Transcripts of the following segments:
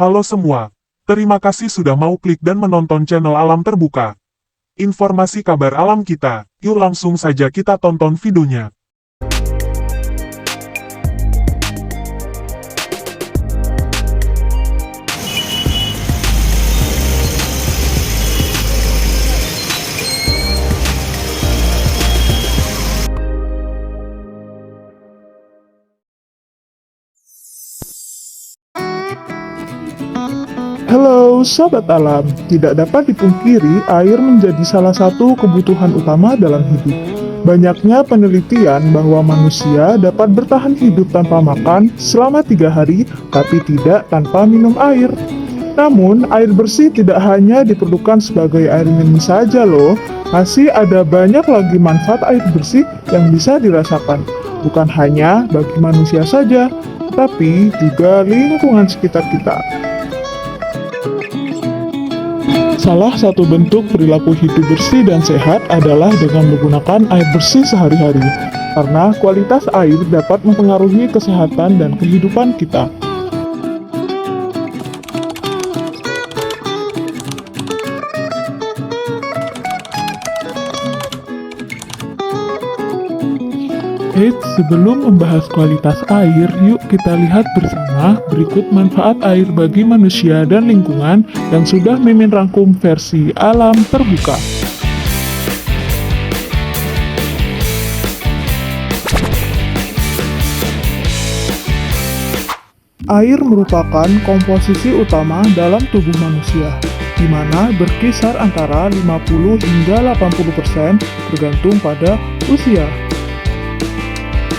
Halo semua, terima kasih sudah mau klik dan menonton channel Alam Terbuka. Informasi kabar alam kita, yuk langsung saja kita tonton videonya. Halo Sobat Alam, tidak dapat dipungkiri air menjadi salah satu kebutuhan utama dalam hidup. Banyaknya penelitian bahwa manusia dapat bertahan hidup tanpa makan selama 3 hari, tapi tidak tanpa minum air. Namun, air bersih tidak hanya diperlukan sebagai air minum saja loh, masih ada banyak lagi manfaat air bersih yang bisa dirasakan. Bukan hanya bagi manusia saja, tapi juga lingkungan sekitar kita. Salah satu bentuk perilaku hidup bersih dan sehat adalah dengan menggunakan air bersih sehari-hari, karena kualitas air dapat mempengaruhi kesehatan dan kehidupan kita. Sebelum membahas kualitas air, yuk kita lihat bersama berikut manfaat air bagi manusia dan lingkungan yang sudah Mimin rangkum versi Alam Terbuka. Air merupakan komposisi utama dalam tubuh manusia, di mana berkisar antara 50 hingga 80% tergantung pada usia.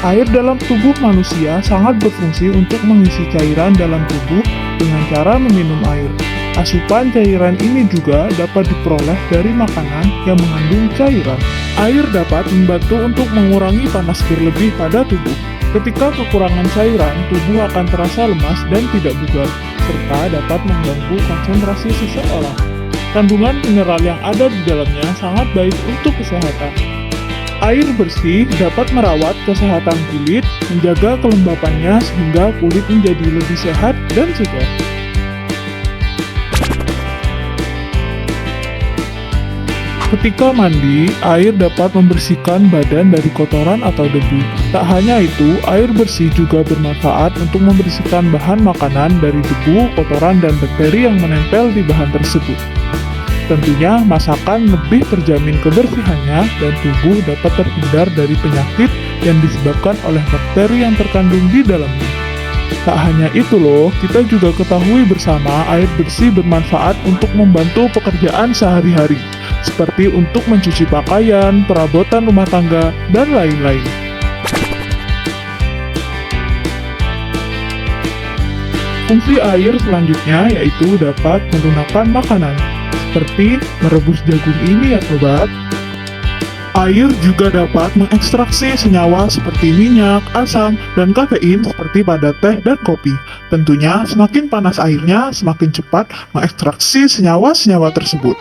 Air dalam tubuh manusia sangat berfungsi untuk mengisi cairan dalam tubuh dengan cara meminum air. Asupan cairan ini juga dapat diperoleh dari makanan yang mengandung cairan. Air dapat membantu untuk mengurangi panas berlebih pada tubuh. Ketika kekurangan cairan, tubuh akan terasa lemas dan tidak bugar, serta dapat mengganggu konsentrasi seseorang. Kandungan mineral yang ada di dalamnya sangat baik untuk kesehatan. Air bersih dapat merawat kesehatan kulit, menjaga kelembapannya sehingga kulit menjadi lebih sehat dan segar. Ketika mandi, air dapat membersihkan badan dari kotoran atau debu. Tak hanya itu, air bersih juga bermanfaat untuk membersihkan bahan makanan dari debu, kotoran, dan bakteri yang menempel di bahan tersebut. Tentunya, masakan lebih terjamin kebersihannya dan tubuh dapat terhindar dari penyakit yang disebabkan oleh bakteri yang terkandung di dalamnya. Tak hanya itu loh, kita juga ketahui bersama air bersih bermanfaat untuk membantu pekerjaan sehari-hari, seperti untuk mencuci pakaian, perabotan rumah tangga, dan lain-lain. Fungsi air selanjutnya yaitu dapat melunakkan makanan, seperti merebus jagung ini ya sobat. Air juga dapat mengekstraksi senyawa seperti minyak, asam, dan kafein seperti pada teh dan kopi. Tentunya semakin panas airnya, semakin cepat mengekstraksi senyawa-senyawa tersebut.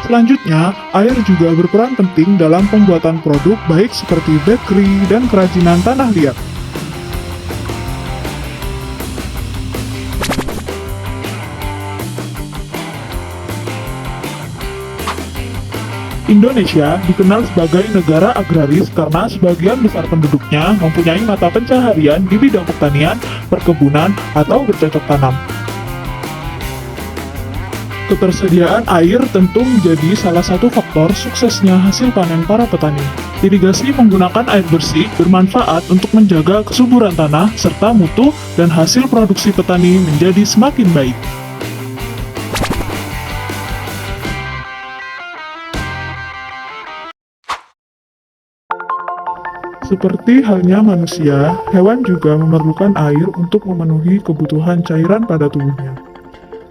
Selanjutnya, air juga berperan penting dalam pembuatan produk baik seperti bakery dan kerajinan tanah liat. Indonesia dikenal sebagai negara agraris karena sebagian besar penduduknya mempunyai mata pencaharian di bidang pertanian, perkebunan, atau bercocok tanam. Ketersediaan air tentu menjadi salah satu faktor suksesnya hasil panen para petani. Irigasi menggunakan air bersih bermanfaat untuk menjaga kesuburan tanah serta mutu dan hasil produksi petani menjadi semakin baik. Seperti halnya manusia, hewan juga memerlukan air untuk memenuhi kebutuhan cairan pada tubuhnya.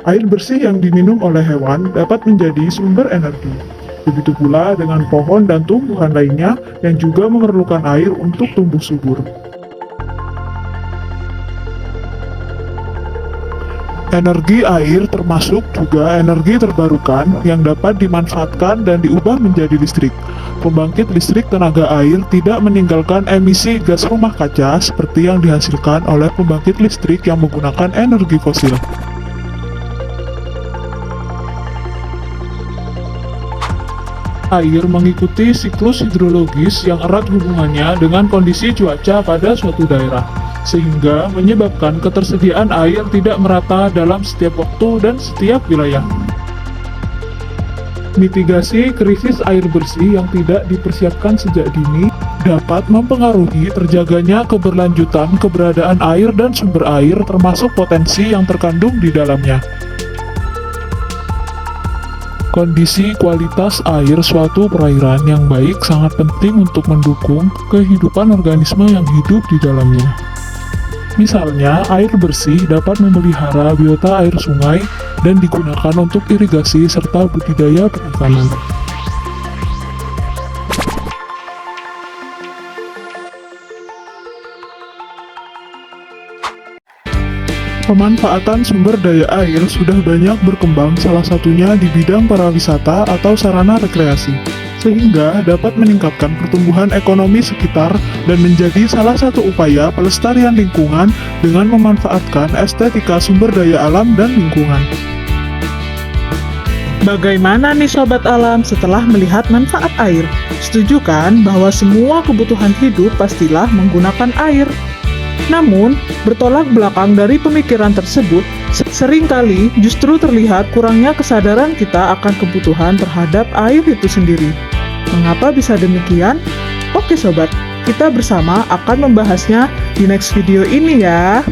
Air bersih yang diminum oleh hewan dapat menjadi sumber energi. Begitu pula dengan pohon dan tumbuhan lainnya yang juga memerlukan air untuk tumbuh subur. Energi air termasuk juga energi terbarukan yang dapat dimanfaatkan dan diubah menjadi listrik. Pembangkit listrik tenaga air tidak meninggalkan emisi gas rumah kaca seperti yang dihasilkan oleh pembangkit listrik yang menggunakan energi fosil. Air mengikuti siklus hidrologis yang erat hubungannya dengan kondisi cuaca pada suatu daerah, sehingga menyebabkan ketersediaan air tidak merata dalam setiap waktu dan setiap wilayah. Mitigasi krisis air bersih yang tidak dipersiapkan sejak dini dapat mempengaruhi terjaganya keberlanjutan keberadaan air dan sumber air termasuk potensi yang terkandung di dalamnya. Kondisi kualitas air suatu perairan yang baik sangat penting untuk mendukung kehidupan organisme yang hidup di dalamnya. Misalnya, air bersih dapat memelihara biota air sungai dan digunakan untuk irigasi serta budidaya perikanan. Pemanfaatan sumber daya air sudah banyak berkembang, salah satunya di bidang pariwisata atau sarana rekreasi, sehingga dapat meningkatkan pertumbuhan ekonomi sekitar dan menjadi salah satu upaya pelestarian lingkungan dengan memanfaatkan estetika sumber daya alam dan lingkungan. Bagaimana nih Sobat Alam setelah melihat manfaat air? Setuju kan bahwa semua kebutuhan hidup pastilah menggunakan air? Namun, bertolak belakang dari pemikiran tersebut, seringkali justru terlihat kurangnya kesadaran kita akan kebutuhan terhadap air itu sendiri. Mengapa bisa demikian? Oke Sobat, kita bersama akan membahasnya di next video ini ya.